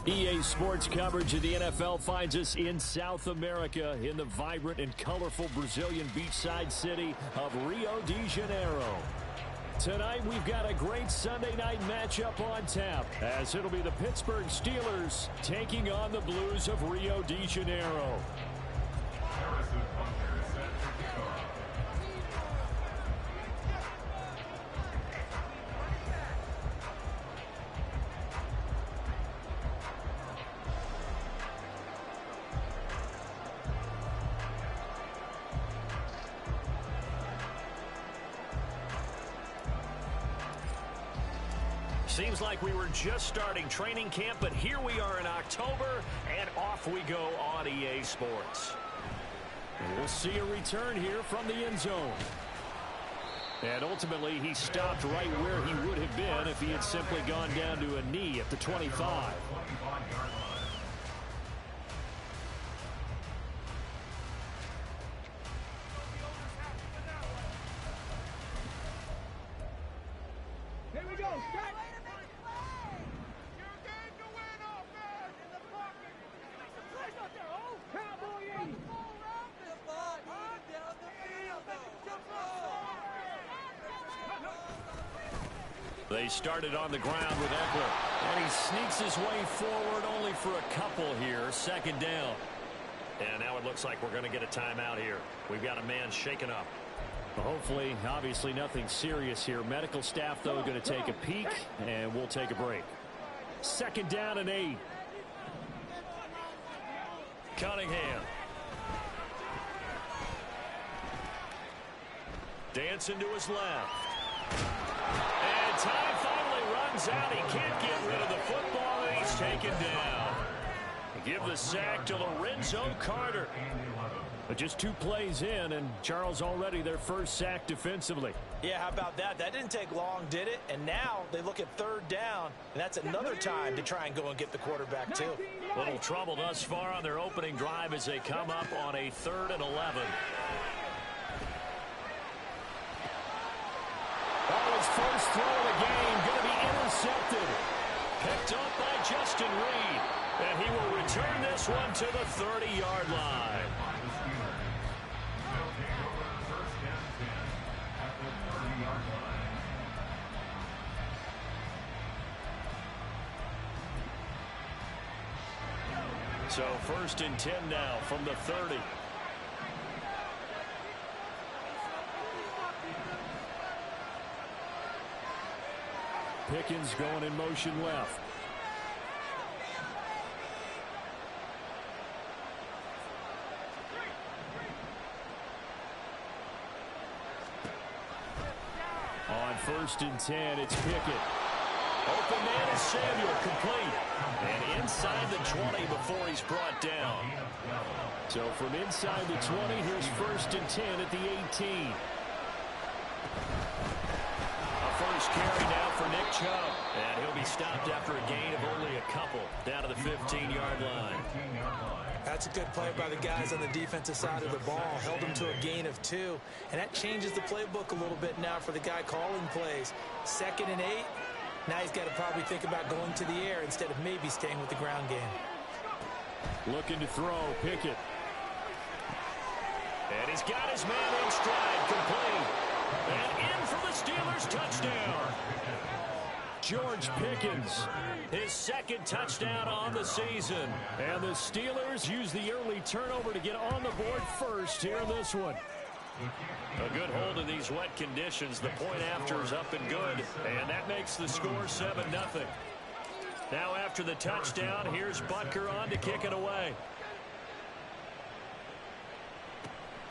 EA Sports coverage of the NFL finds us in South America in the vibrant and colorful Brazilian beachside city of Rio de Janeiro. Tonight, we've got a great Sunday night matchup on tap, as it'll be the Pittsburgh Steelers taking on the Blues of Rio de Janeiro. Seems like we were just starting training camp, but here we are in October, and off we go on EA Sports. We'll see a return here from the end zone. And ultimately, he stopped right where he would have been if he had simply gone down to a knee at the 25. They started on the ground with Eckler, and he sneaks his way forward only for a couple here. Second down. And now it looks like we're going to get a timeout here. We've got a man shaken up. Hopefully, obviously nothing serious here. Medical staff, though, going to take a peek, and we'll take a break. Second down and 8. Cunningham. Dancing to his left. And time finally runs out. He can't get rid of the football, and he's taken down. Give the sack to Lorenzo Carter. But just 2 plays in, and Charles already their first sack defensively. Yeah, how about that? That didn't take long, did it? And now they look at third down, and that's another time to try and go and get the quarterback, too. Little trouble thus far on their opening drive as they come up on a 3rd and 11. His first throw of the game going to be intercepted. Picked up by Justin Reed. And he will return this one to the 30-yard line. So 1st and 10 now from the 30. Pickens going in motion left. On 1st and 10, it's Pickett. Open man is Samuel, complete. And inside the 20 before he's brought down. So from inside the 20, here's 1st and 10 at the 18. First carry now for Nick Chubb. And he'll be stopped after a gain of only a couple down to the 15-yard line. That's a good play by the guys on the defensive side of the ball. Held him to a gain of 2. And that changes the playbook a little bit now for the guy calling plays. 2nd and 8. Now he's got to probably think about going to the air instead of maybe staying with the ground game. Looking to throw, Pickett. And he's got his man in stride, complete. And in for the Steelers touchdown. George Pickens, his 2nd touchdown on the season. And the Steelers use the early turnover to get on the board first here in this one. A good hold in these wet conditions. The point after is up and good. And that makes the score 7-0. Now after the touchdown, here's Butker on to kick it away.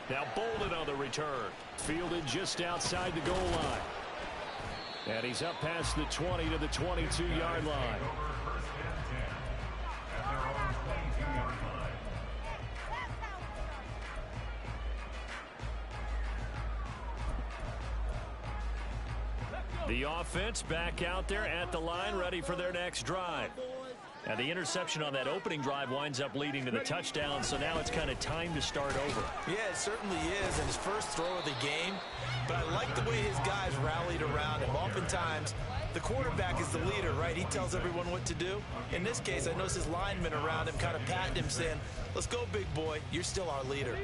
Now Bolden on the return. Fielded just outside the goal line. And he's up past the 20 to the 22-yard line. The offense back out there at the line, ready for their next drive. And the interception on that opening drive winds up leading to the touchdown, so now it's kind of time to start over. Yeah, it certainly is, and his first throw of the game. But I like the way his guys rallied around him. Oftentimes, the quarterback is the leader, right? He tells everyone what to do. In this case, I notice his linemen around him kind of patting him, saying, let's go, big boy. You're still our leader.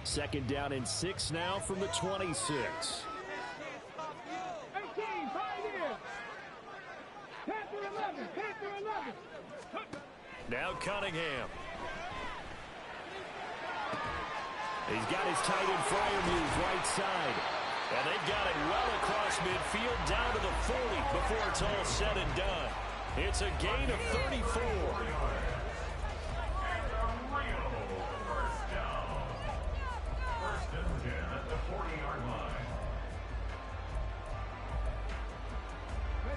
2nd down and 6 now from the 26. Now Cunningham. He's got his tight end Freiermuth right side. And they've got it well across midfield down to the 40 before it's all said and done. It's a gain of 34.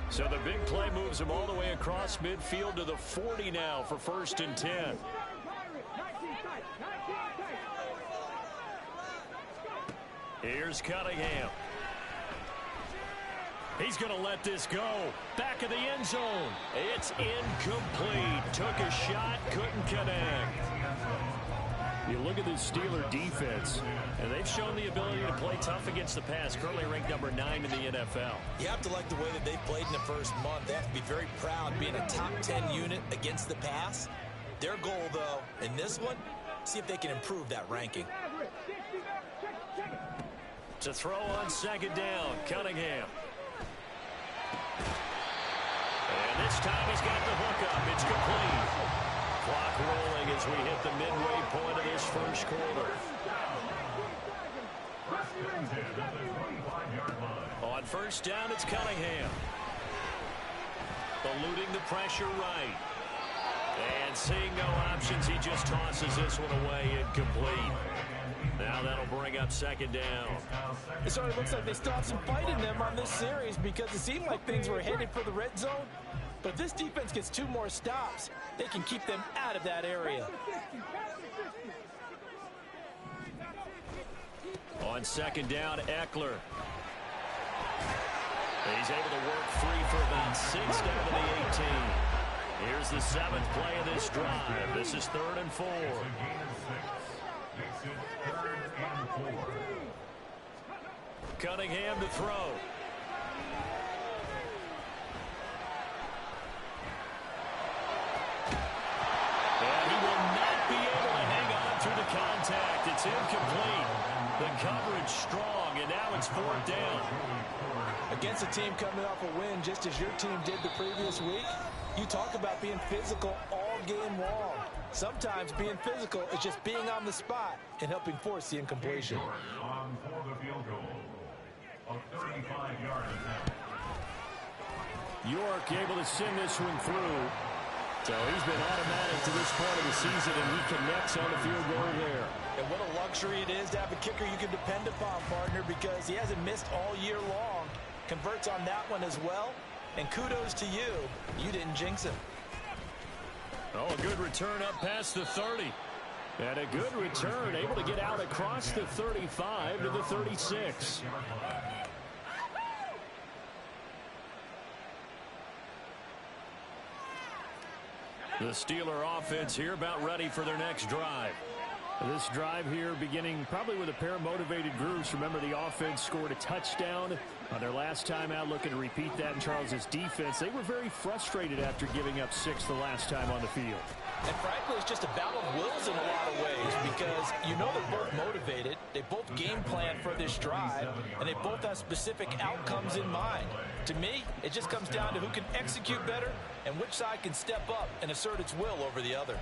So the big play moves him all the way across midfield to the 40 now for 1st and 10. Here's Cunningham. He's going to let this go. Back of the end zone. It's incomplete. Took a shot, couldn't connect. You look at this Steeler defense, and they've shown the ability to play tough against the pass. Currently ranked number 9 in the NFL. You have to like the way that they've played in the first month. They have to be very proud being a top 10 unit against the pass. Their goal, though, in this one, see if they can improve that ranking. To throw on 2nd down, Cunningham. And this time he's got the hookup. It's complete. Clock rolling as we hit the midway point of this first quarter. On 1st down, it's Cunningham. Eluding the pressure right. And seeing no options, he just tosses this one away incomplete. Now that'll bring up 2nd down. It sort of looks like they still have some fight in them on this series because it seemed like things were headed for the red zone. But if this defense gets 2 more stops, they can keep them out of that area. On 2nd down, Eckler. He's able to work free for about 6 down to the 18. Here's the 7th play of this drive. This is 3rd and 4. Cunningham to throw. And he will not be able to hang on through the contact. It's incomplete. The coverage strong, and now it's 4th down. Against a team coming off a win, just as your team did the previous week, you talk about being physical all game long. Sometimes being physical is just being on the spot and helping force the incompletion. On for the field goal. A 35-yard attempt. York able to send this one through. So he's been automatic to this point of the season, and he connects on the field goal there. And what a luxury it is to have a kicker you can depend upon, partner, because he hasn't missed all year long. Converts on that one as well. And kudos to you. You didn't jinx him. Oh, a good return up past the 30. And a good return, able to get out across the 35 to the 36. The Steeler offense here about ready for their next drive. This drive here beginning probably with a pair of motivated groups. Remember, the offense scored a touchdown on their last time out, looking to repeat that in Charles's defense. They were very frustrated after giving up 6 the last time on the field. And frankly, it's just a battle of wills in a lot of ways because you know they're both motivated. They both game plan for this drive, and they both have specific outcomes in mind. To me, it just comes down to who can execute better and which side can step up and assert its will over the other.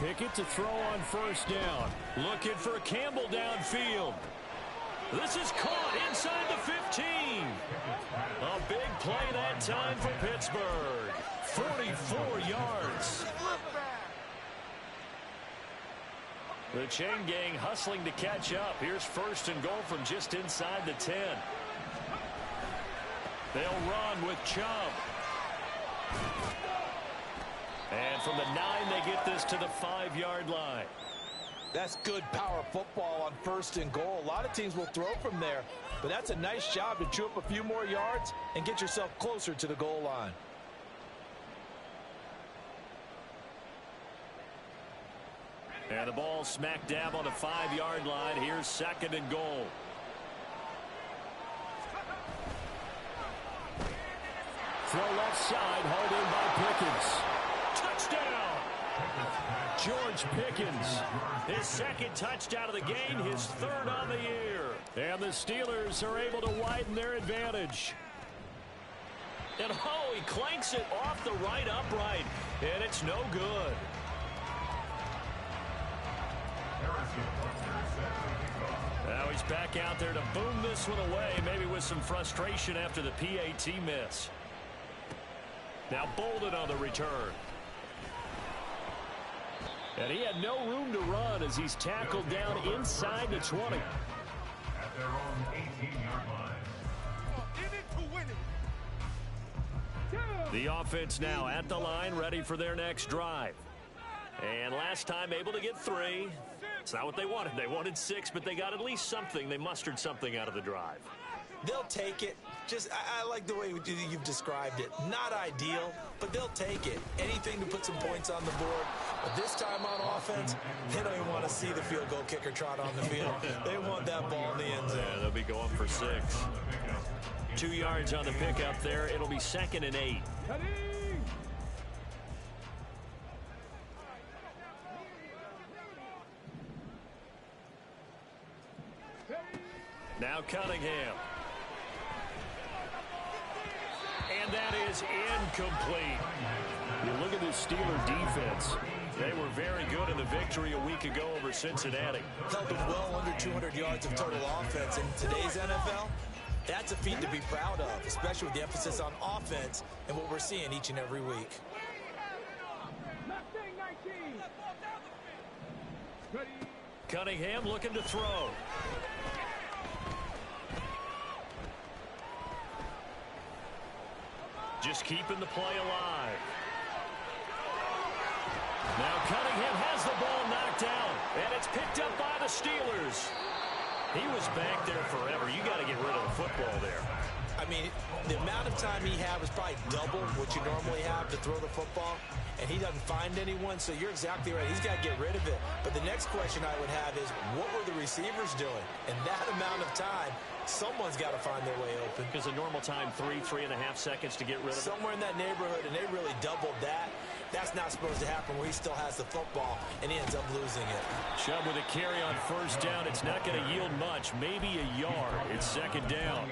Pickett to throw on 1st down. Looking for Campbell downfield. This is caught inside the 15. A big play that time for Pittsburgh. 44 yards. The chain gang hustling to catch up. Here's 1st and goal from just inside the 10. They'll run with Chubb. And from the 9, they get this to the 5-yard line. That's good power football on 1st and goal. A lot of teams will throw from there, but that's a nice job to chew up a few more yards and get yourself closer to the goal line. And the ball smack dab on the 5-yard line. Here's 2nd and goal. Throw left side, hauled in by Pickens. Touchdown! George Pickens. His 2nd touchdown of the game, his 3rd on the year. And the Steelers are able to widen their advantage. And oh, he clanks it off the right upright. And it's no good. Now he's back out there to boom this one away, maybe with some frustration after the PAT miss. Now Bolden on the return. And he had no room to run as he's tackled down inside the 20. At their own 18-yard line. The offense now at the line, ready for their next drive. And last time able to get 3. It's not what they wanted. They wanted 6, but they got at least something. They mustered something out of the drive. They'll take it. I like the way you've described it. Not ideal, but they'll take it. Anything to put some points on the board. But this time on offense, they don't even want to see the field goal kicker trot on the field. They want that ball in the end zone. Yeah, they'll be going for 6. 2 yards on the pickup there. It'll be 2nd and 8. Now Cunningham. And that is incomplete. You look at this Steeler defense. They were very good in the victory a week ago over Cincinnati. Held them well under 200 yards of total offense. In today's NFL, that's a feat to be proud of, especially with the emphasis on offense and what we're seeing each and every week. Cunningham looking to throw. Just keeping the play alive. Now Cunningham has the ball knocked down, and it's picked up by the Steelers. He was back there forever. You got to get rid of the football there. I mean, the amount of time he had was probably double what you normally have to throw the football, and he doesn't find anyone, so you're exactly right. He's got to get rid of it. But the next question I would have is, what were the receivers doing? In that amount of time, someone's got to find their way open. Because a normal time, 3.5 seconds to get rid of it. Somewhere in that neighborhood, and they really doubled that. That's not supposed to happen where he still has the football, and he ends up losing it. Chubb with a carry on 1st down. It's not going to yield much, maybe a yard. It's 2nd down.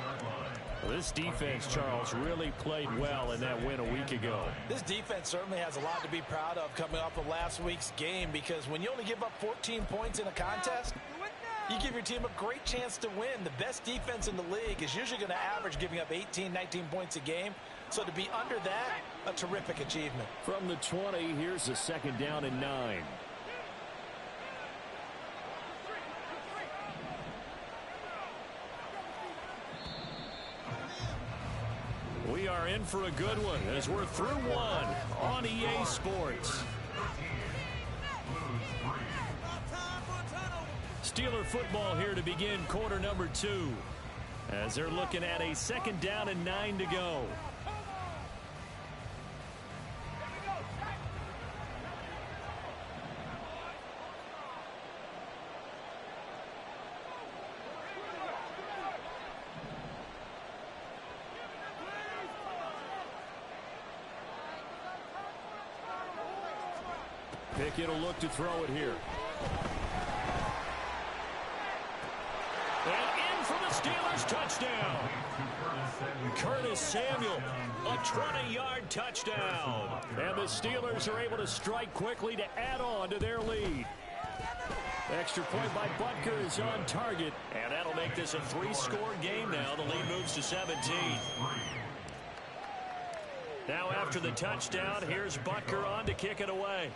Well, this defense, Charles, really played well in that win a week ago. This defense certainly has a lot to be proud of coming off of last week's game, because when you only give up 14 points in a contest, you give your team a great chance to win. The best defense in the league is usually going to average giving up 18, 19 points a game. So to be under that, a terrific achievement. From the 20, here's a 2nd down and 9. We are in for a good one as we're through one on EA Sports. Steeler football here to begin quarter number 2 as they're looking at a 2nd down and 9 to go. Pickett will look to throw it here. And in for the Steelers touchdown. Curtis Samuel, a 20-yard touchdown. And the Steelers are able to strike quickly to add on to their lead. Extra point by Butker is on target. And that'll make this a 3-score game now. The lead moves to 17. Now after the touchdown, here's Butker on to kick it away.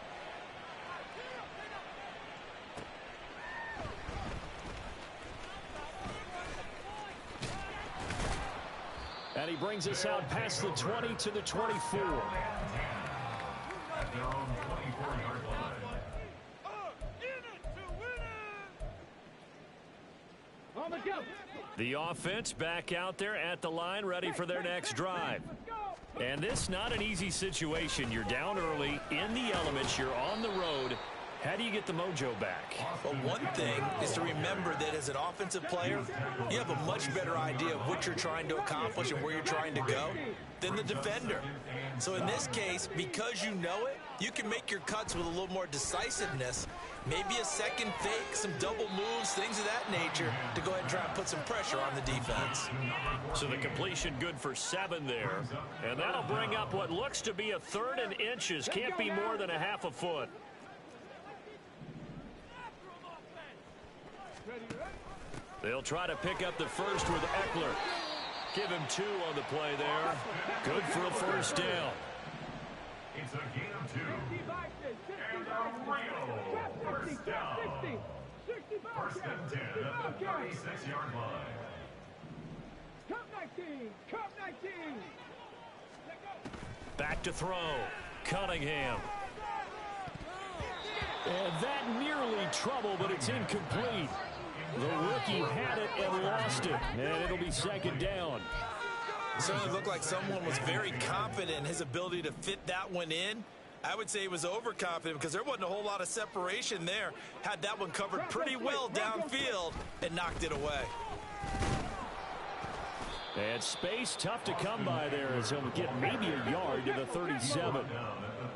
And he brings us out past the 20 to the 24. At their own The offense back out there at the line, ready for their next drive. And this not an easy situation. You're down early, in the elements, you're on the road. How do you get the mojo back? Well, one thing is to remember that as an offensive player, you have a much better idea of what you're trying to accomplish and where you're trying to go than the defender. So in this case, because you know it, you can make your cuts with a little more decisiveness, maybe a second fake, some double moves, things of that nature, to go ahead and try and put some pressure on the defense. So the completion good for 7 there. And that'll bring up what looks to be a 3rd and inches. Can't be more than a half a foot. They'll try to pick up the first with Eckler. Give him 2 on the play there. Good for a first down. It's a gain of 2. And a real first down. First and 10 at the 36-yard line. Back to throw. Cunningham. And that nearly trouble, but it's incomplete. The rookie had it and lost it, and it'll be 2nd down. It certainly looked like someone was very confident in his ability to fit that one in. I would say he was overconfident because there wasn't a whole lot of separation there. Had that one covered pretty well downfield and knocked it away. And space tough to come by there as he'll get maybe a yard to the 37.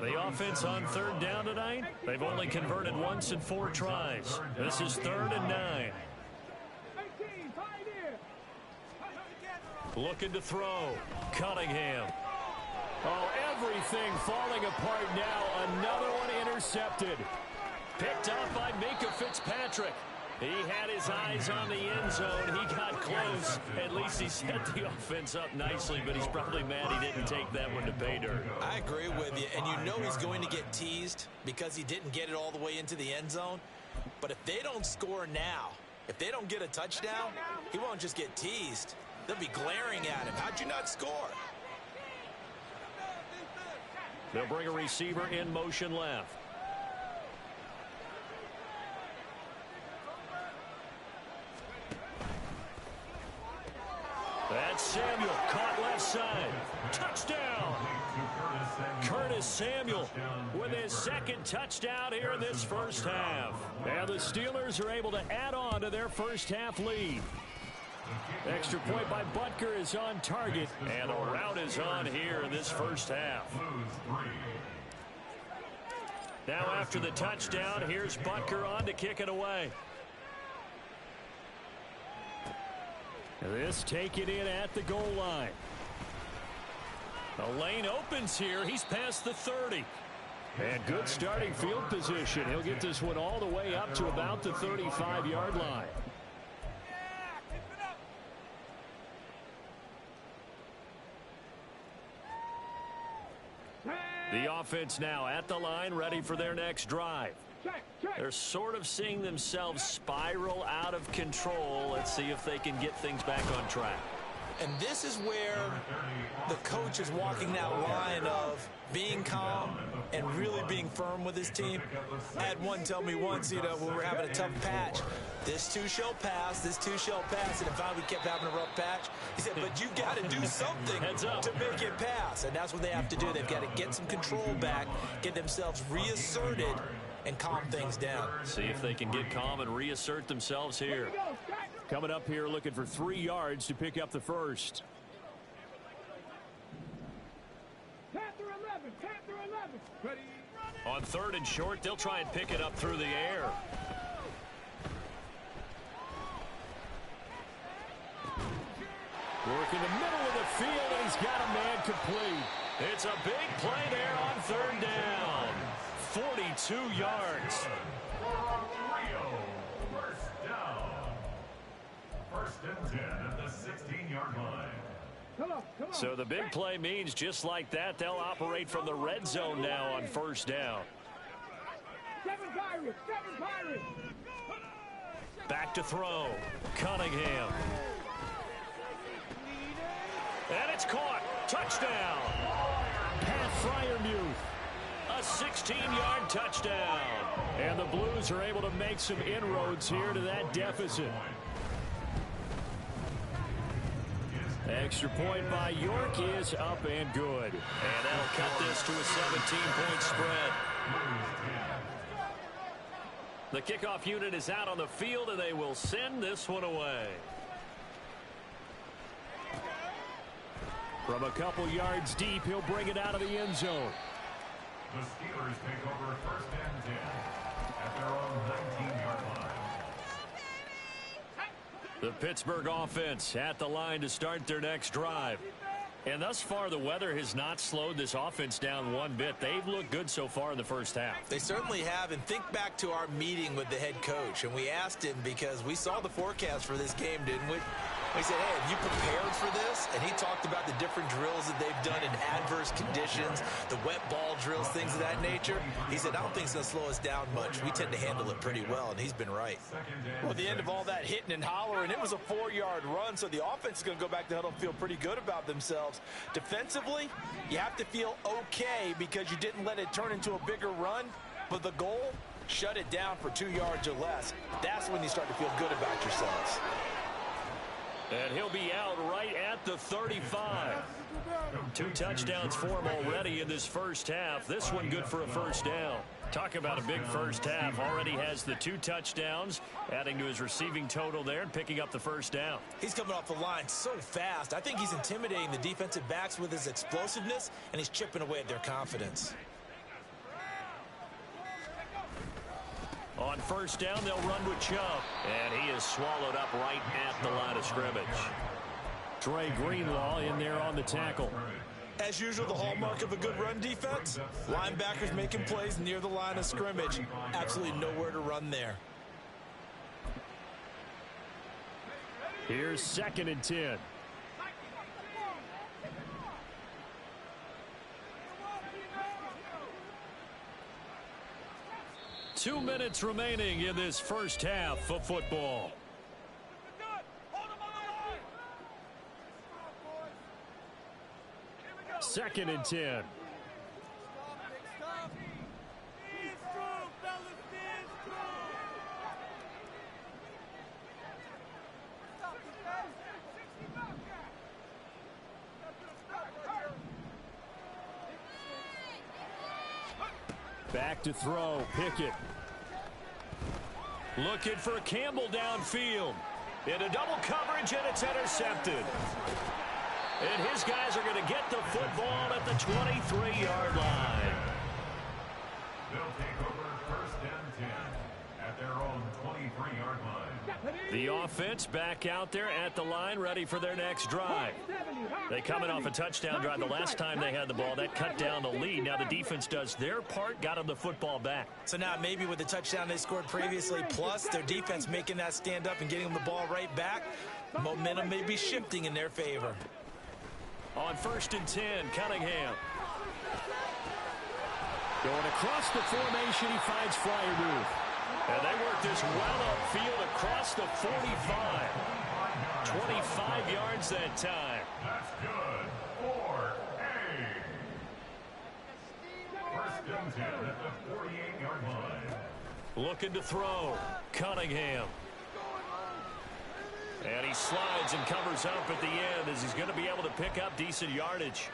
The offense on 3rd down tonight, they've only converted once in 4 tries. This is 3rd and 9. Looking to throw. Cunningham. Oh, everything falling apart now. Another one intercepted. Picked up by Minkah Fitzpatrick. He had his eyes on the end zone. He got close. At least he set the offense up nicely, but he's probably mad he didn't take that one to pay dirt. I agree with you, and you know he's going to get teased because he didn't get it all the way into the end zone. But if they don't score now, if they don't get a touchdown, he won't just get teased. They'll be glaring at him. How'd you not score? They'll bring a receiver in motion left. That's Samuel, caught left side. Touchdown! Curtis Samuel with his 2nd touchdown here in this first half. And the Steelers are able to add on to their first half lead. Extra point by Butker is on target, and a route is on here in this first half. Now after the touchdown, here's Butker on to kick it away. This taken in at the goal line. The lane opens here. He's past the 30. And good starting field position. He'll get this one all the way up to about the 35-yard line. The offense now at the line, ready for their next drive. They're sort of seeing themselves spiral out of control. Let's see if they can get things back on track. And this is where the coach is walking that line of being calm and really being firm with his team. I had one tell me once, when we were having a tough patch, this too shall pass, this too shall pass. And if we kept having a rough patch, he said, but you got to do something to make it pass. And that's what they have to do. They've got to get some control back, get themselves reasserted, and calm things down. See if they can get calm and reassert themselves here. Coming up here looking for 3 yards to pick up the first. On 3rd and short, they'll try and pick it up through the air. Work in the middle of the field, and he's got a man complete. It's a big play there on 3rd down. 42 yards. First down. First and 10 at the 16-yard line. So the big play means just like that, they'll operate from the red zone now on 1st down. Back to throw. Cunningham. And it's caught. Touchdown. Pat Freiermuth. A 16-yard touchdown. And the Blues are able to make some inroads here to that deficit. Extra point by York is up and good. And that'll cut this to a 17-point spread. The kickoff unit is out on the field, and they will send this one away. From a couple yards deep, he'll bring it out of the end zone. The Steelers take over 1st and 10 at their own 19-yard line. The Pittsburgh offense at the line to start their next drive. And thus far, the weather has not slowed this offense down one bit. They've looked good so far in the first half. They certainly have, and think back to our meeting with the head coach, and we asked him because we saw the forecast for this game, didn't we? We said, hey, have you prepared for this? And he talked about the different drills that they've done in adverse conditions, the wet ball drills, things of that nature. He said, I don't think it's going to slow us down much. We tend to handle it pretty well, and he's been right. Well, at the end of all that hitting and hollering, it was a 4-yard run, so the offense is going to go back to huddle and feel pretty good about themselves. Defensively, you have to feel okay because you didn't let it turn into a bigger run, but the goal, shut it down for 2 yards or less. That's when you start to feel good about yourselves. And he'll be out right at the 35. 2 touchdowns for him already in this first half. This one good for a first down. Talk about a big first half. Already has the 2 touchdowns, adding to his receiving total there and picking up the first down. He's coming off the line so fast. I think he's intimidating the defensive backs with his explosiveness, and he's chipping away at their confidence. On first down, they'll run with Chubb. And he is swallowed up right at the line of scrimmage. Dre Greenlaw in there on the tackle. As usual, the hallmark of a good run defense, linebackers making plays near the line of scrimmage. Absolutely nowhere to run there. Here's 2nd and 10. Two minutes remaining in this first half of football. Second and 10. Back to throw, Pickett. Looking for Campbell downfield. Into double coverage, and it's intercepted. And his guys are going to get the football at the 23-yard line. They'll take over 1st and 10 at their own 23-yard line. The offense back out there at the line, ready for their next drive. They coming off a touchdown drive the last time they had the ball. That cut down the lead. Now the defense does their part, got them the football back. So now maybe with the touchdown they scored previously, plus their defense making that stand up and getting them the ball right back, momentum may be shifting in their favor. On 1st and 10, Cunningham. Going across the formation, he finds Freiermuth. And they work this well upfield across the 45. 25 yards that time. That's good for a 1st and 10 at the 48-yard line. Looking to throw. Cunningham. And he slides and covers up at the end as he's going to be able to pick up decent yardage.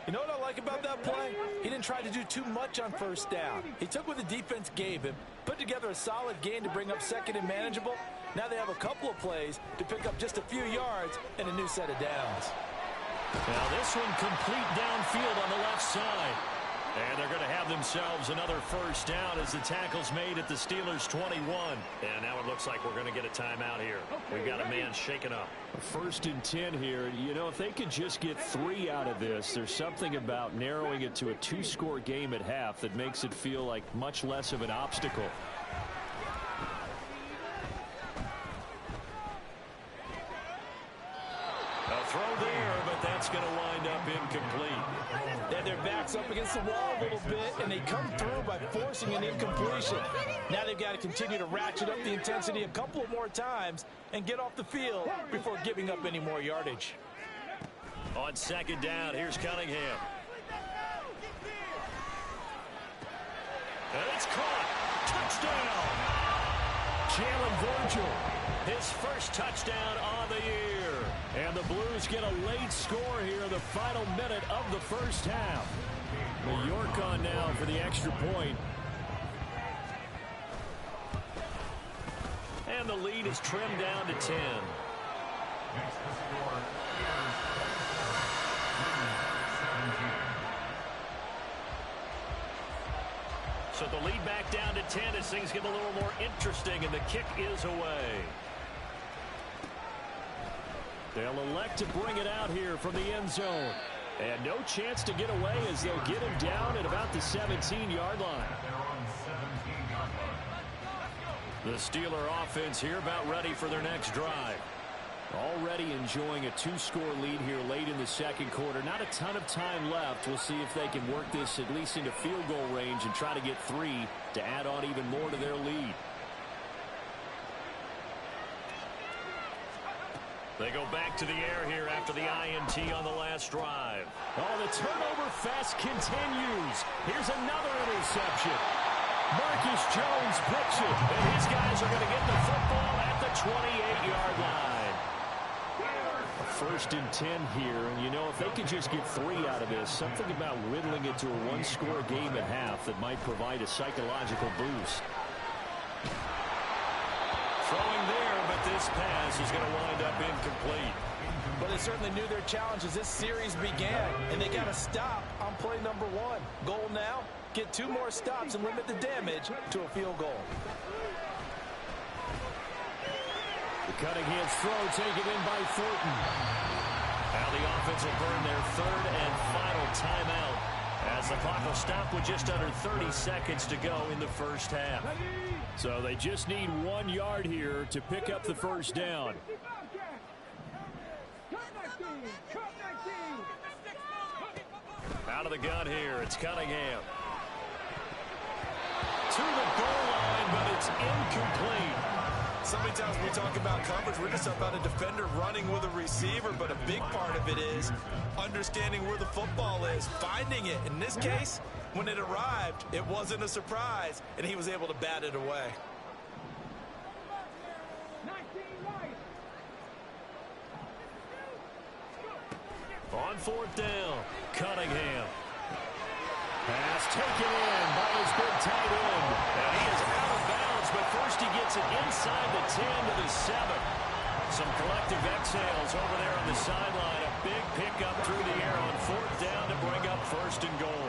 You know what I like about that play? He didn't try to do too much on first down. He took what the defense gave him, put together a solid gain to bring up 2nd and manageable. Now they have a couple of plays to pick up just a few yards and a new set of downs. Now this one complete downfield on the left side. And they're going to have themselves another first down as the tackle's made at the Steelers' 21. And now it looks like we're going to get a timeout here. We've got a man shaken up. 1st and 10 here. You know, if they could just get 3 out of this, there's something about narrowing it to a 2-score game at half that makes it feel like much less of an obstacle. A throw there, but that's going to wind up incomplete. They had their backs up against the wall a little bit, and they come through by forcing an incompletion. Now they've got to continue to ratchet up the intensity a couple of more times and get off the field before giving up any more yardage. On 2nd down, here's Cunningham. And it's caught. Touchdown! Jalen Virgil. His first touchdown on the year. And the Blues get a late score here in the final minute of the first half. New York on now for the extra point. And the lead is trimmed down to 10. Next to score is 17. So the lead back down to 10 as things get a little more interesting, and the kick is away. They'll elect to bring it out here from the end zone. And no chance to get away as they'll get him down at about the 17-yard line. They're on 17-yard line. The Steeler offense here about ready for their next drive. Already enjoying a 2-score lead here late in the second quarter. Not a ton of time left. We'll see if they can work this at least into field goal range and try to get 3 to add on even more to their lead. They go back to the air here after the INT on the last drive. Oh, the turnover fest continues. Here's another interception. Marcus Jones picks it, and his guys are going to get the football at the 28-yard line. A 1st and 10 here, and you know, if they could just get 3 out of this, something about whittling it to a 1-score game at half that might provide a psychological boost. Throwing there, but this pass is going to wind up incomplete. But they certainly knew their challenge as this series began, and they got to stop on play number 1. Goal now, get 2 more stops and limit the damage to a field goal. The Cunningham's throw taken in by Thornton. Now the offense will burn their 3rd and final timeout as the clock will stop with just under 30 seconds to go in the first half. So they just need 1 yard here to pick up the first down. Out of the gun here, it's Cunningham. To the goal line, but it's incomplete. So many times when we talk about coverage, we're just about a defender running with a receiver, but a big part of it is understanding where the football is, finding it. In this case, when it arrived, it wasn't a surprise, and he was able to bat it away. On 4th down, Cunningham. Pass taken in by his big tight end. And he is out of bounds, but first he gets it inside the 10 to the 7. Some collective exhales over there on the sideline. A big pickup through the air on 4th down to bring up 1st and goal.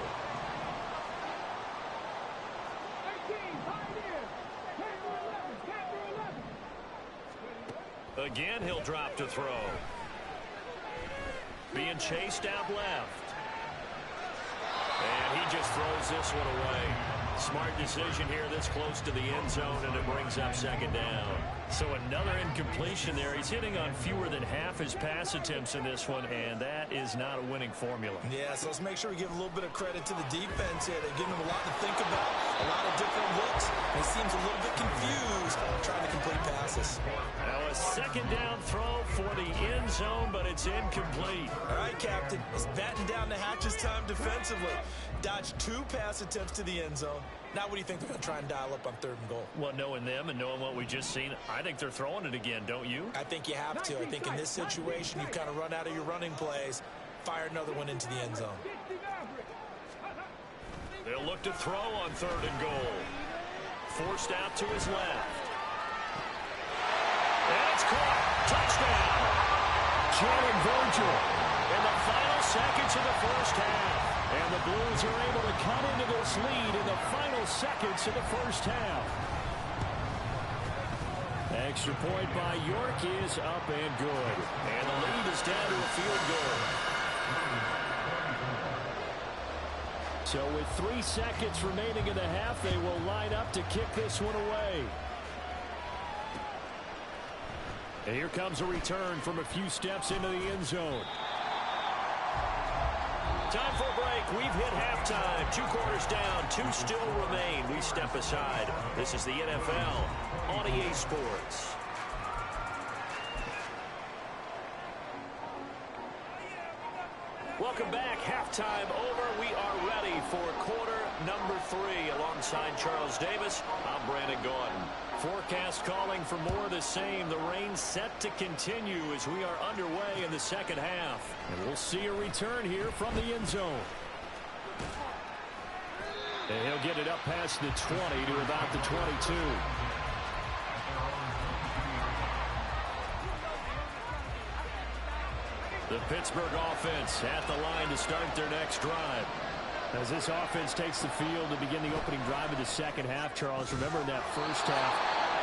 Again, he'll drop to throw. Being chased out left. And he just throws this one away. Smart decision here this close to the end zone, and it brings up 2nd down. So another incompletion there. He's hitting on fewer than half his pass attempts in this one, and that is not a winning formula. Yeah, so let's make sure we give a little bit of credit to the defense here. They're giving him a lot to think about, a lot of different looks, and he seems a little bit confused trying to complete passes. Now a 2nd down throw for the end zone, but it's incomplete. All right, Captain, it's batten down the hatches time defensively. Dodged 2 pass attempts to the end zone. Now what do you think they're going to try and dial up on 3rd and goal? Well, knowing them and knowing what we just seen, I think they're throwing it again, don't you? I think you have to. I think in this situation, you kind of run out of your running plays, fire another one into the end zone. They'll look to throw on 3rd and goal. Forced out to his left. And it's caught. Touchdown. Jalen Virgil in the final seconds of the first half. And the Blues are able to cut into this lead in the final seconds of the first half. Extra point by York is up and good. And the lead is down to a field goal. So with 3 seconds remaining in the half, they will line up to kick this one away. And here comes a return from a few steps into the end zone. Time for a break. We've hit halftime. 2 quarters down. 2 still remain. We step aside. This is the NFL on EA Sports. Welcome back. Halftime over. We are ready for quarter number 3 alongside alongside Charles Davis, I'm Brandon Gaudin. Forecast calling for more of the same. The rain set to continue as we are underway in the second half. And we'll see a return here from the end zone. And he'll get it up past the 20 to about the 22. The Pittsburgh offense at the line to start their next drive. As this offense takes the field to begin the opening drive of the second half, Charles, remember in that first half,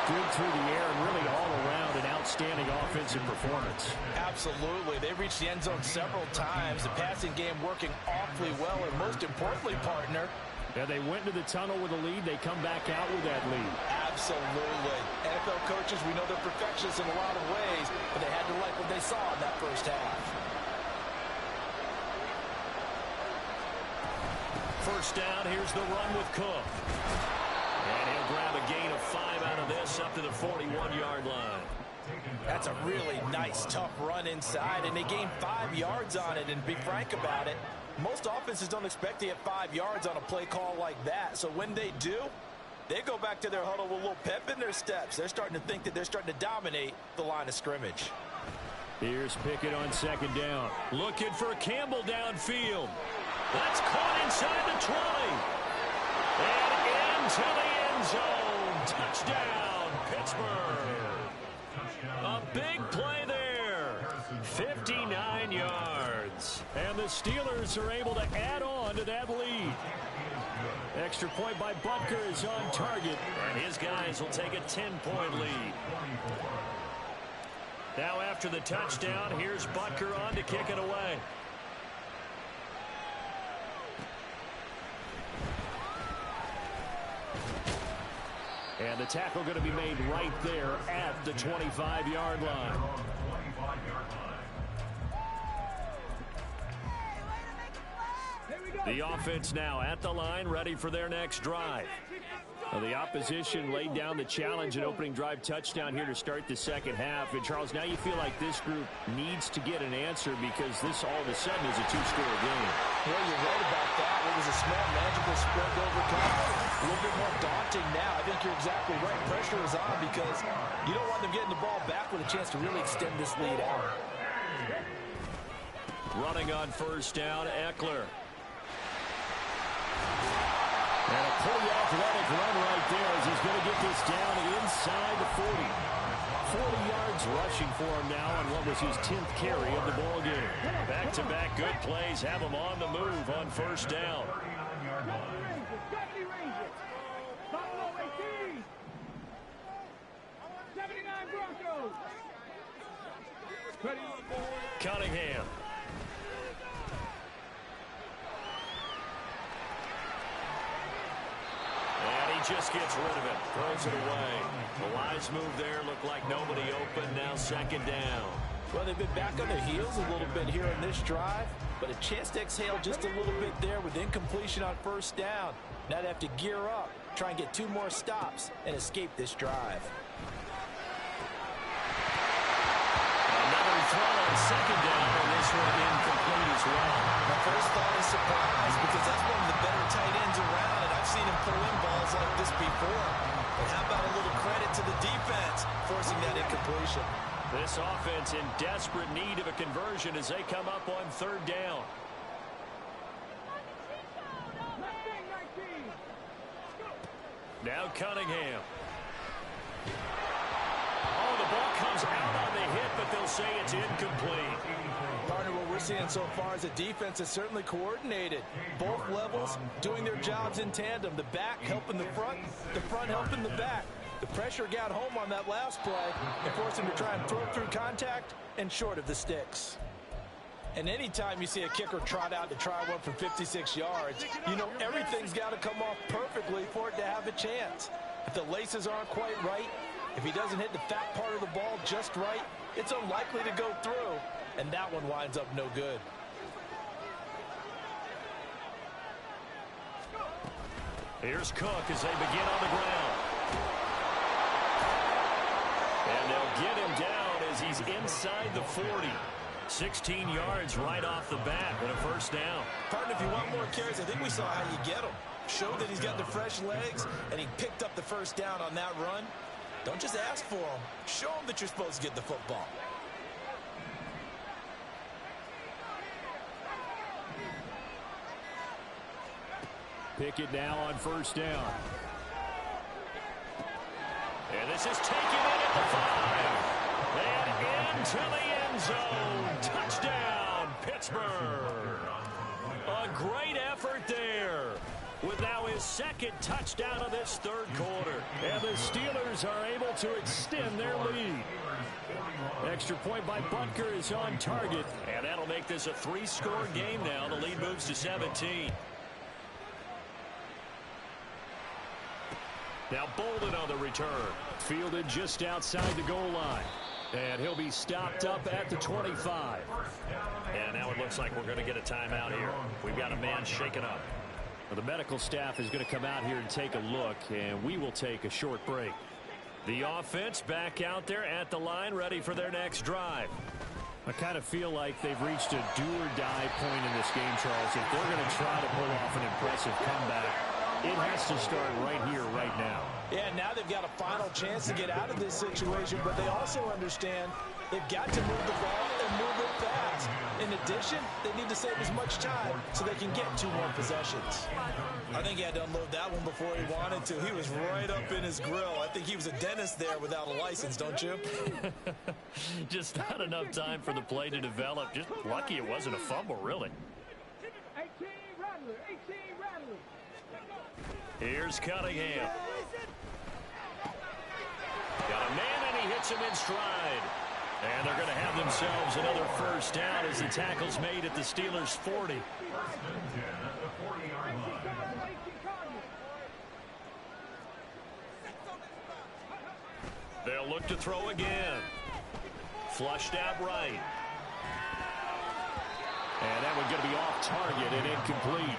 good through the air and really all around an outstanding offensive performance. Absolutely. They reached the end zone several times. The passing game working awfully well, and most importantly, partner, yeah, they went into the tunnel with a lead. They come back out with that lead. Absolutely. NFL coaches, we know they're perfectionists in a lot of ways, but they had to like what they saw in that first half. First down, here's the run with Cook. And he'll grab a gain of 5 out of this up to the 41-yard line. That's a really nice, tough run inside, and they gained 5 yards on it. And to be frank about it, most offenses don't expect to get 5 yards on a play call like that. So when they do, they go back to their huddle with a little pep in their steps. They're starting to think that they're starting to dominate the line of scrimmage. Here's Pickett on second down. Looking for Campbell downfield. That's caught inside the 20. And into the end zone. Touchdown, Pittsburgh. A big play there. 59 yards. And the Steelers are able to add on to that lead. Extra point by Butker is on target. And his guys will take a 10-point lead. Now after the touchdown, here's Butker on to kick it away. And the tackle going to be made right there at the 25-yard line. The offense now at the line, ready for their next drive. Well, the opposition laid down the challenge and opening drive touchdown here to start the second half. And, Charles, now you feel like this group needs to get an answer because this all of a sudden is a two-score game. Well, you're right about that. It was a small, magical spread to overcome. A little bit more daunting now. I think you're exactly right. Pressure is on because you don't want them getting the ball back with a chance to really extend this lead out. Running on first down, Eckler. And a pretty athletic run right there as he's going to get this down inside the 40. 40 yards rushing for him now on what was his 10th carry of the ball game. Back-to-back good plays have him on the move on first down. Cunningham. Just gets rid of it, throws it away. The wise move there, looked like nobody open, now second down. Well, they've been back on their heels a little bit here in this drive, but a chance to exhale just a little bit there with incompletion on first down. Now they have to gear up, try and get 2 more stops, and escape this drive. Another throw on second down, and this one incomplete as well. My first thought is surprise because that's one of the better tight ends around, and I've seen him pull in balls like this before. But how about a little credit to the defense forcing that incompletion? This offense in desperate need of a conversion as they come up on third down. Now Cunningham. Oh, the ball comes out on the hit, but they'll say it's incomplete. Partner, what we're seeing so far is a defense that's certainly coordinated. Both levels doing their jobs in tandem. The back helping the front helping the back. The pressure got home on that last play and forced him to try and throw through contact and short of the sticks. And anytime you see a kicker trot out to try one from 56 yards, you know everything's got to come off perfectly for it to have a chance. If the laces aren't quite right, if he doesn't hit the fat part of the ball just right, it's unlikely to go through, and that one winds up no good. Here's Cook as they begin on the ground. And they'll get him down as he's inside the 40. 16 yards right off the bat and a first down. Partner, if you want more carries, I think we saw how you get them. showed that he's got the fresh legs, and he picked up the first down on that run. Don't just ask for him. Show him that you're supposed to get the football. Pickett now on first down. And this is taken in at the 5. And into the end zone. Touchdown, Pittsburgh. A great effort there. With now his second touchdown of this third quarter. And the Steelers are able to extend their lead. Extra point by Butker is on target. And that'll make this a 3-score game now. The lead moves to 17. Now Bolden on the return. Fielded just outside the goal line. And he'll be stopped up at the 25. And now it looks like we're going to get a timeout here. We've got a man shaken up. Well, the medical staff is going to come out here and take a look, and we will take a short break. The offense back out there at the line, ready for their next drive. I kind of feel like they've reached a do-or-die point in this game, Charles. If they're going to try to pull off an impressive comeback, it has to start right here, right now. Yeah, now they've got a final chance to get out of this situation, but they also understand they've got to move the ball and move it fast. In addition, they need to save as much time so they can get 2 more possessions. I think he had to unload that one before he wanted to. He was right up in his grill. I think he was a dentist there without a license, don't you? Just not enough time for the play to develop. Just lucky it wasn't a fumble, really. 18 Rattler, 18 Rattler. Here's Cunningham. Got a man, and he hits him in stride. And they're going to have themselves another first down as the tackle's made at the Steelers' 40. They'll look to throw again. Flushed out right. And that one's going to be off target and incomplete.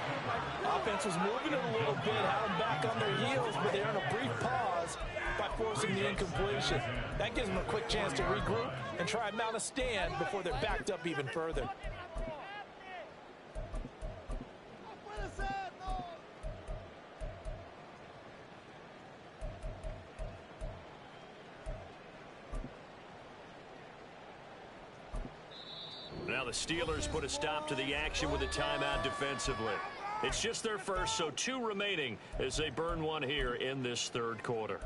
Offense was moving it a little bit, had them back on their heels, but they're in a brief pause by forcing the incompletion. That gives them a quick chance to regroup and try and mount a stand before they're backed up even further. Now the Steelers put a stop to the action with a timeout defensively. It's just their first, so 2 remaining as they burn one here in this third quarter.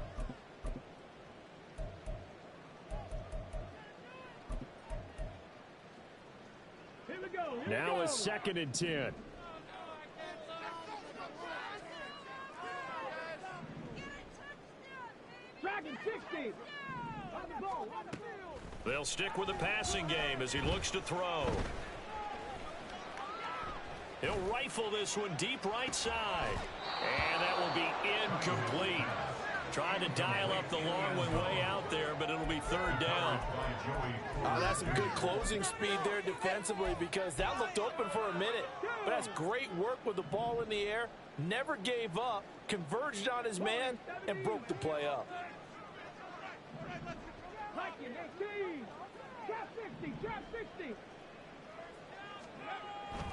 Now a 2nd and 10. Dragon 60. On the ball, on the field. They'll stick with the passing game as he looks to throw. He'll rifle this one deep right side. And that will be incomplete. Trying to dial up the long one way out there, but it'll be 3rd down. That's some good closing speed there defensively because that looked open for a minute. But that's great work with the ball in the air. Never gave up, converged on his man, and broke the play up.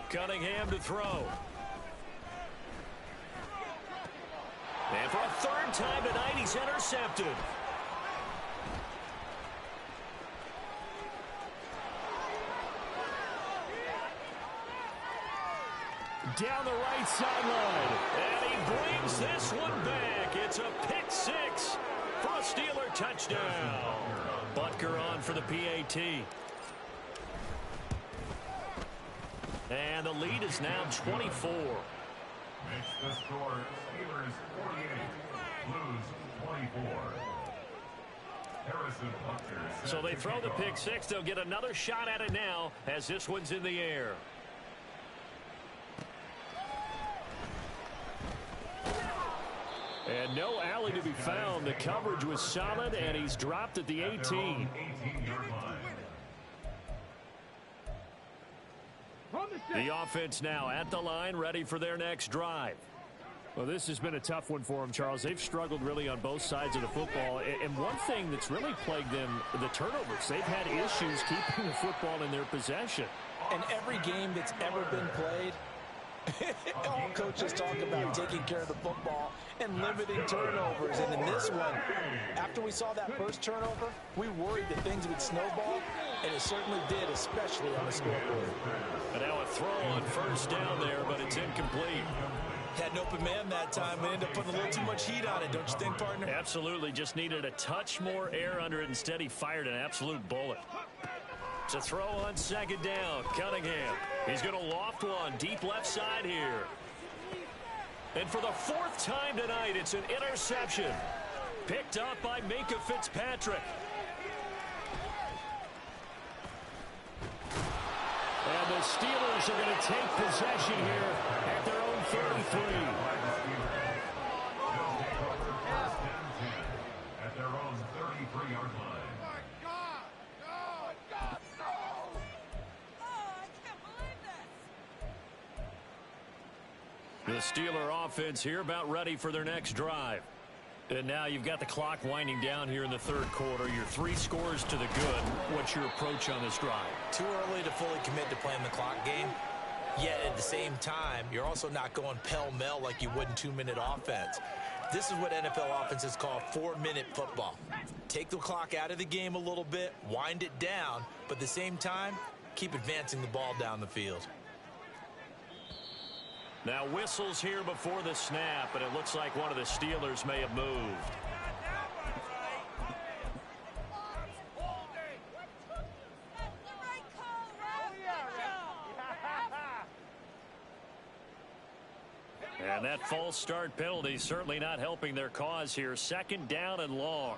Cunningham to throw. And for a 3rd time tonight, he's intercepted. Down the right sideline. And he brings this one back. It's a pick 6 for a Steeler touchdown. Butker on for the PAT. And the lead is now 24. Makes the score Steelers 48, Blues 24. Harrison Butker. So they throw the pick 6. They'll get another shot at it now as this one's in the air. And no alley to be found. The coverage was solid, and he's dropped at the 18. 18-yard line. The offense now at the line, ready for their next drive. Well, this has been a tough one for them, Charles. They've struggled really on both sides of the football. And one thing that's really plagued them, the turnovers. They've had issues keeping the football in their possession. And every game that's ever been played, All coaches talk about taking care of the football and limiting turnovers. And in this one, after we saw that first turnover, we worried that things would snowball, and it certainly did, especially on the scoreboard. And now a throw on first down there, but it's incomplete. Had an open man that time and ended up putting a little too much heat on it, don't you think, partner? Absolutely. Just needed a touch more air under it. Instead, he fired an absolute bullet. It's a throw on second down. Cunningham. He's going to loft one deep left side here. And for the fourth time tonight, it's an interception. Picked up by Minkah Fitzpatrick. And the Steelers are going to take possession here at their own 33. At their own 33-yard line. The Steeler offense here about ready for their next drive. And now you've got the clock winding down here in the third quarter. Your 3 scores to the good. What's your approach on this drive? Too early to fully commit to playing the clock game. Yet at the same time, you're also not going pell-mell like you would in 2-minute offense. This is what NFL offenses call 4-minute football. Take the clock out of the game a little bit, wind it down, but at the same time, keep advancing the ball down the field. Now whistles here before the snap, and it looks like one of the Steelers may have moved. And that false start penalty certainly not helping their cause here. Second down and long.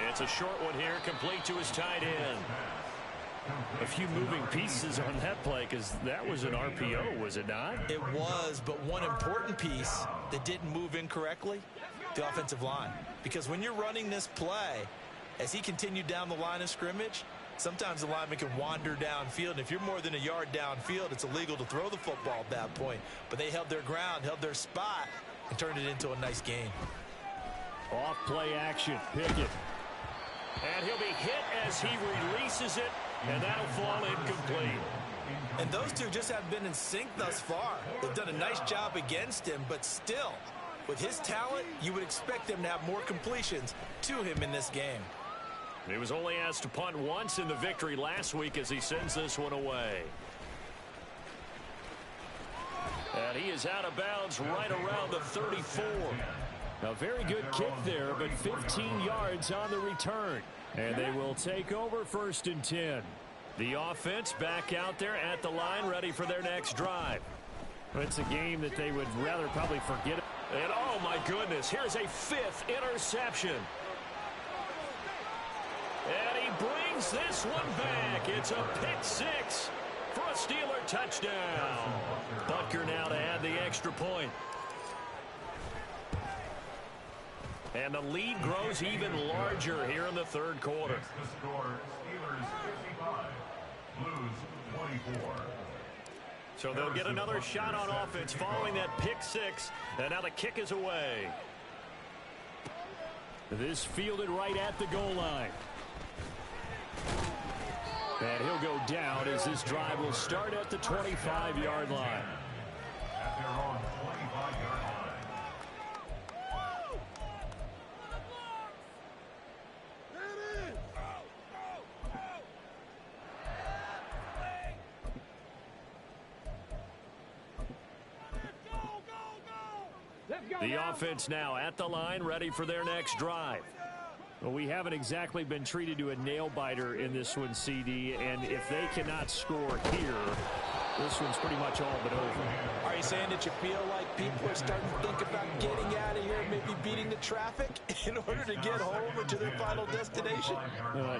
It's a short one here, complete to his tight end. A few moving pieces on that play, because that was an RPO, was it not? It was, but one important piece that didn't move incorrectly, the offensive line. Because when you're running this play, as he continued down the line of scrimmage, sometimes the lineman can wander downfield. And if you're more than a yard downfield, it's illegal to throw the football at that point. But they held their ground, held their spot, and turned it into a nice gain. Off play action, Pickett. And he'll be hit as he releases it, and that'll fall incomplete. And those two just have been in sync thus far. They've done a nice job against him, but still, with his talent, you would expect them to have more completions to him in this game. He was only asked to punt once in the victory last week as he sends this one away. And he is out of bounds right around the 34. A very good kick there, but 15 yards on the return. And they will take over 1st and 10. The offense back out there at the line, ready for their next drive. It's a game that they would rather probably forget. And oh my goodness, here's a 5th interception. And he brings this one back. It's a pick 6 for a Steeler touchdown. Butker now to add the extra point. And the lead grows even larger here in the third quarter. The score, Steelers 55, Blues 24. So they'll get another shot on offense following that pick 6. And now the kick is away. This fielded right at the goal line. And he'll go down as this drive will start at the 25-yard line. At their own 25-yard line. The offense now at the line, ready for their next drive. Well, we haven't exactly been treated to a nail-biter in this one, CD, and if they cannot score here, this one's pretty much all but over. Are you saying that you feel like people are starting to think about getting out of here, maybe beating the traffic in order to get home or to their final destination?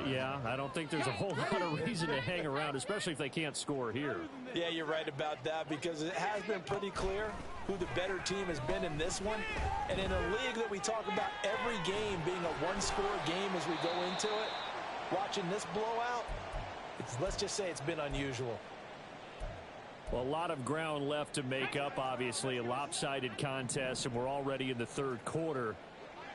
Yeah, I don't think there's a whole lot of reason to hang around, especially if they can't score here. Yeah, you're right about that, because it has been pretty clear who the better team has been in this one. And in a league that we talk about every game being a one-score game as we go into it, watching this blowout, let's just say it's been unusual. Well, a lot of ground left to make up, obviously. A lopsided contest, and we're already in the third quarter.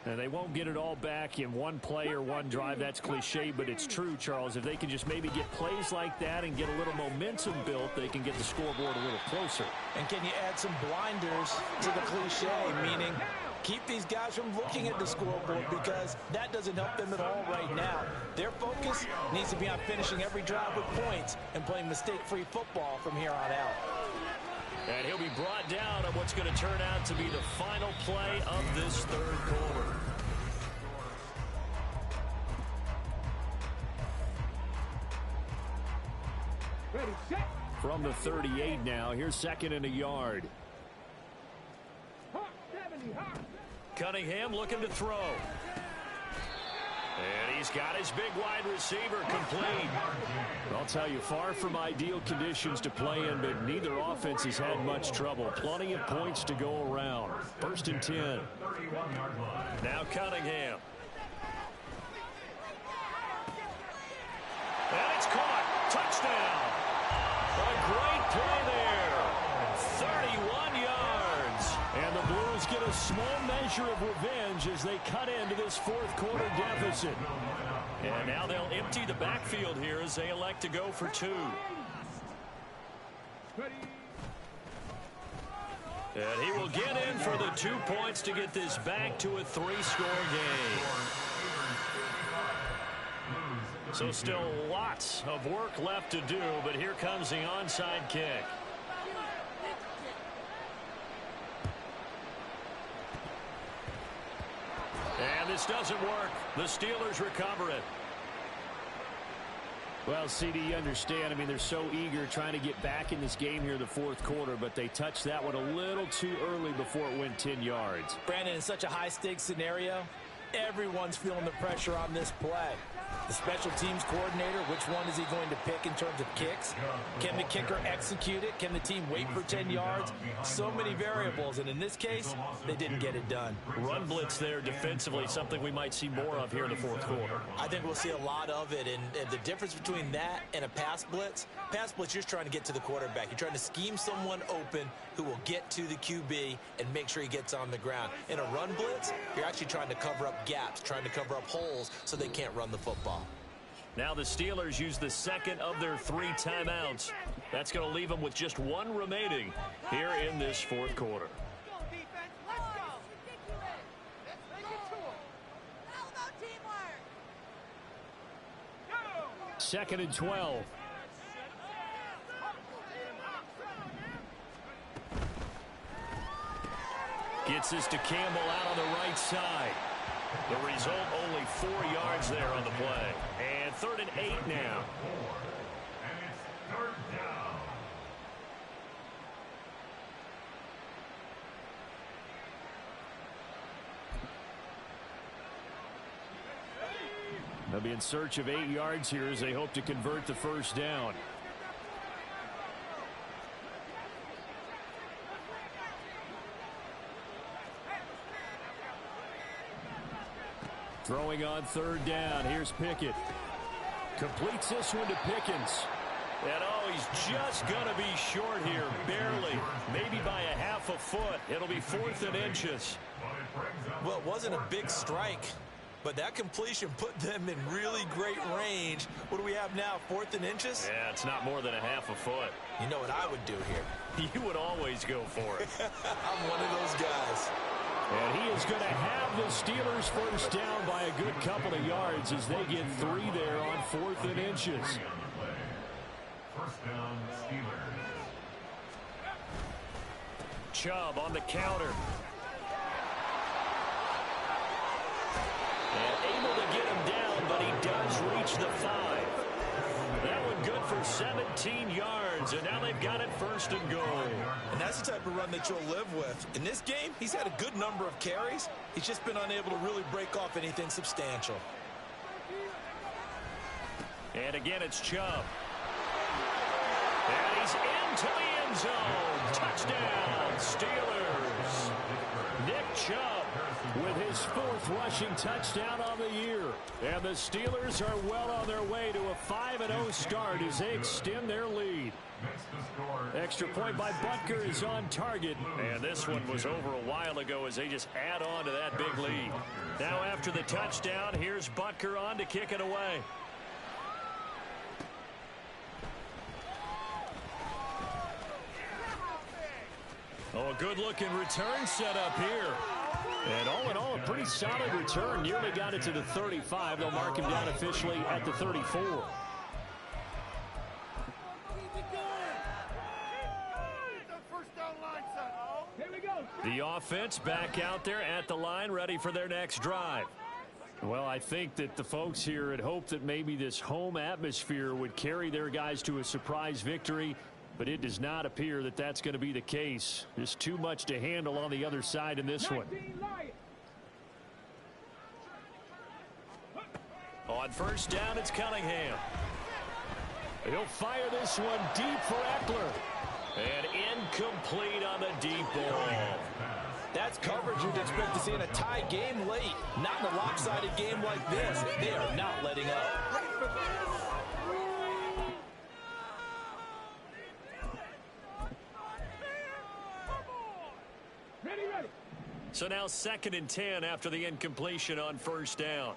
And they won't get it all back in one play or one drive. That's cliche, but it's true, Charles. If they can just maybe get plays like that and get a little momentum built, they can get the scoreboard a little closer. And can you add some blinders to the cliche, meaning keep these guys from looking at the scoreboard, because that doesn't help them at all right now. Their focus needs to be on finishing every drive with points and playing mistake-free football from here on out. And he'll be brought down on what's going to turn out to be the final play of this third quarter. Ready, set. From the 38 now, here's 2nd and a yard. Hawk, 70, Hawk. Cunningham looking to throw. And he's got his big wide receiver complete. I'll tell you, far from ideal conditions to play in, but neither offense has had much trouble. Plenty of points to go around. 1st and 10. Now Cunningham. And it's caught. Touchdown. A great play there. 31 yards. And the Blues get a small measure of revenge as they cut into this fourth quarter deficit. And now they'll empty the backfield here as they elect to go for 2. And he will get in for the 2 points to get this back to a 3-score game. So still lots of work left to do, but here comes the onside kick. And this doesn't work. The Steelers recover it. Well, CD, you understand. I mean, they're so eager trying to get back in this game here in the fourth quarter, but they touched that one a little too early before it went 10 yards. Brandon, in such a high-stakes scenario, everyone's feeling the pressure on this play. The special teams coordinator, which one is he going to pick in terms of kicks? Can the kicker execute it? Can the team wait for 10 yards? So many variables, and in this case, they didn't get it done. Run blitz there defensively, something we might see more of here in the fourth quarter. I think we'll see a lot of it, and the difference between that and a pass blitz, you're just trying to get to the quarterback. You're trying to scheme someone open who will get to the QB and make sure he gets on the ground. In a run blitz, you're actually trying to cover up gaps, trying to cover up holes so they can't run the football. Now the Steelers use the second of their 3 timeouts. That's going to leave them with just 1 remaining here in this fourth quarter. Let's go, defense. Let's go. Let's make it to him. How about teamwork? Go. 2nd and 12. Gets this to Campbell out on the right side. The result, only 4 yards there on the play. And 3rd and 8 now. And it's 3rd down. They'll be in search of 8 yards here as they hope to convert the first down. Throwing on 3rd down. Here's Pickett. Completes this one to Pickens. And he's just going to be short here, barely, maybe by a half a foot. It'll be 4th and inches. Well, it wasn't a big strike, but that completion put them in really great range. What do we have now, 4th and inches? Yeah, it's not more than a half a foot. You know what I would do here? You would always go for it. I'm one of those guys. And he is going to have the Steelers first down by a good couple of yards as they get 3 there on 4th and inches. First down, Steelers. Chubb on the counter. And able to get him down, but he does reach the 5. That one good for 17 yards, and now they've got it 1st and goal. And that's the type of run that you'll live with. In this game, he's had a good number of carries. He's just been unable to really break off anything substantial. And again, it's Chubb. And he's into the end zone. Touchdown, Steelers. Nick Chubb with his 4th rushing touchdown on the year. And the Steelers are well on their way to a 5-0 start as they extend their lead. Extra point by Butker is on target. And this one was over a while ago as they just add on to that big lead. Now after the touchdown, here's Butker on to kick it away. Oh, a good-looking return set up here. And all in all, a pretty solid return. Nearly got it to the 35. They'll mark him down officially at the 34. The offense back out there at the line, ready for their next drive. Well, I think that the folks here had hoped that maybe this home atmosphere would carry their guys to a surprise victory, but it does not appear that that's going to be the case. There's too much to handle on the other side in this one. On first down, it's Cunningham. He'll fire this one deep for Eckler. And incomplete on the deep ball. That's coverage you'd expect to see in a tie game late. Not in a lopsided game like this. They are not letting up. So now 2nd and 10 after the incompletion on first down.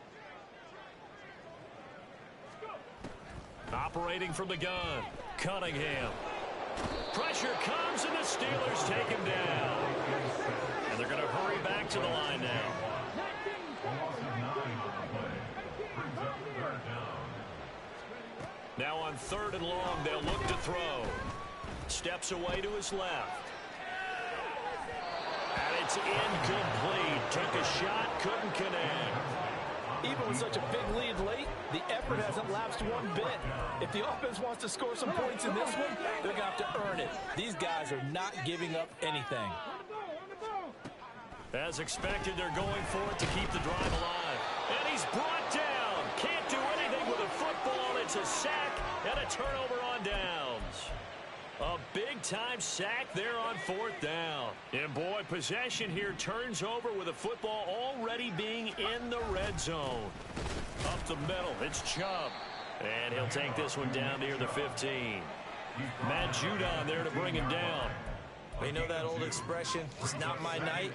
Operating from the gun, Cunningham. Pressure comes, and the Steelers take him down. And they're going to hurry back to the line now. Now on 3rd and long, they'll look to throw. Steps away to his left. And it's incomplete. Took a shot, couldn't connect. Even with such a big lead late, the effort hasn't lapsed one bit. If the offense wants to score some points in this one, they're going to have to earn it. These guys are not giving up anything. As expected, they're going for it to keep the drive alive. And he's brought down. Can't do anything with a football. It's a sack and a turnover on downs. A big-time sack there on 4th down. And, boy, possession here turns over with a football already being in the red zone. Up the middle, it's Chubb. And he'll take this one down near the 15. Matt Judon there to bring him down. You know that old expression, it's not my night?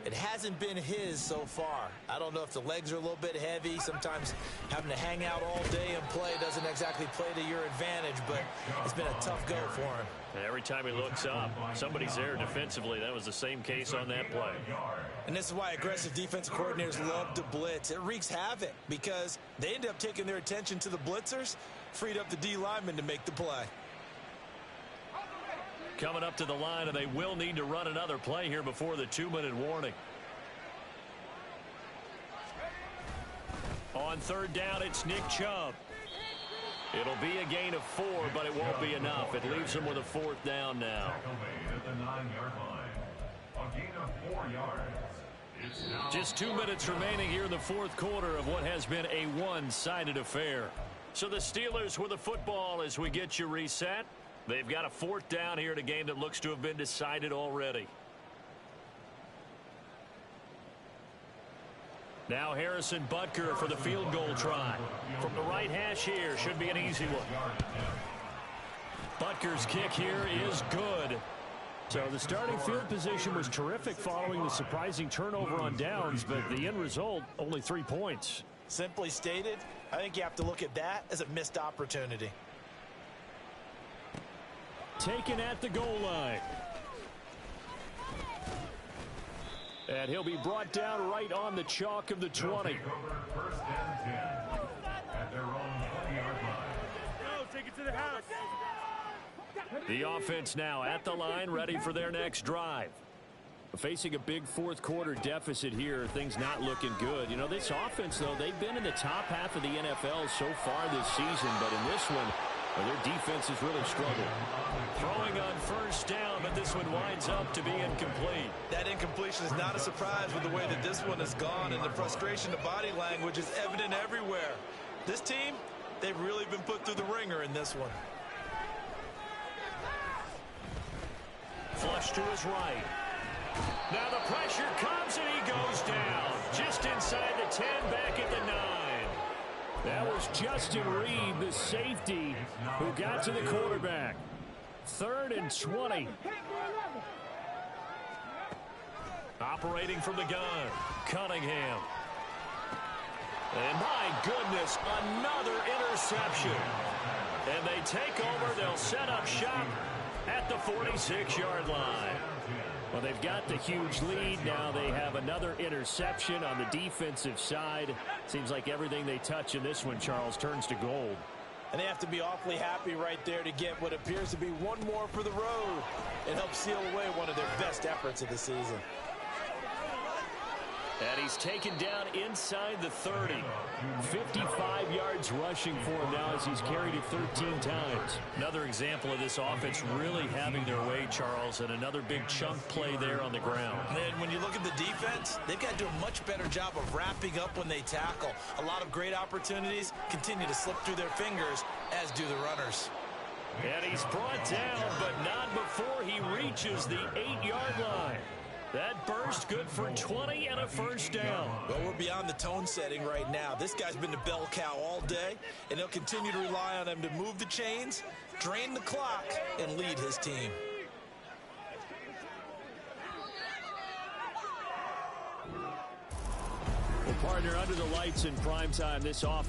It hasn't been his so far. I don't know if the legs are a little bit heavy. Sometimes having to hang out all day and play doesn't exactly play to your advantage, but it's been a tough go for him. And every time he looks up, somebody's there defensively. That was the same case on that play. And this is why aggressive defensive coordinators love to blitz. It wreaks havoc because they end up taking their attention to the blitzers, freed up the D lineman to make the play. Coming up to the line, and they will need to run another play here before the 2-minute warning. On 3rd down, it's Nick Chubb. It'll be a gain of 4, but it won't be enough. It leaves them with a 4th down now. At the 9-yard line. A gain of 4 yards. Just 2 minutes remaining here in the 4th quarter of what has been a one-sided affair. So the Steelers with the football as we get you reset. They've got a 4th down here in a game that looks to have been decided already. Now Harrison Butker for the field goal try. From the right hash here, should be an easy one. Butker's kick here is good. So the starting field position was terrific following the surprising turnover on downs, but the end result, only 3 points. Simply stated, I think you have to look at that as a missed opportunity. Taken at the goal line. And he'll be brought down right on the chalk of the 20. First and 10 at their own 20-yard line. Take it to the house. The offense now at the line, ready for their next drive. Facing a big 4th quarter deficit here, things not looking good. You know, this offense, though, they've been in the top half of the NFL so far this season, but in this one, their defense has really struggled. Throwing on first down, but this one winds up to be incomplete. That incompletion is not a surprise with the way that this one has gone, and the frustration, the body language is evident everywhere. This team, they've really been put through the ringer in this one. Flush to his right. Now the pressure comes and he goes down. Just inside the 10, back at the 9. That was Justin Reed, the safety, who got to the quarterback. 3rd and 20. Operating from the gun, Cunningham. And my goodness, another interception. And they take over. They'll set up shop at the 46-yard line. Well, they've got the huge lead. Now they have another interception on the defensive side. Seems like everything they touch in this one, Charles, turns to gold. And they have to be awfully happy right there to get what appears to be one more for the road. It helps seal away one of their best efforts of the season. And he's taken down inside the 30. 55 yards rushing for him now as he's carried it 13 times. Another example of this offense really having their way, Charles, and another big chunk play there on the ground. And when you look at the defense, they've got to do a much better job of wrapping up when they tackle. A lot of great opportunities continue to slip through their fingers, as do the runners. And he's brought down, but not before he reaches the 8-yard line. That burst good for 20 and a first down. Well, we're beyond the tone setting right now. This guy's been the bell cow all day, and they'll continue to rely on him to move the chains, drain the clock, and lead his team. Well, partner, under the lights in prime time, this offense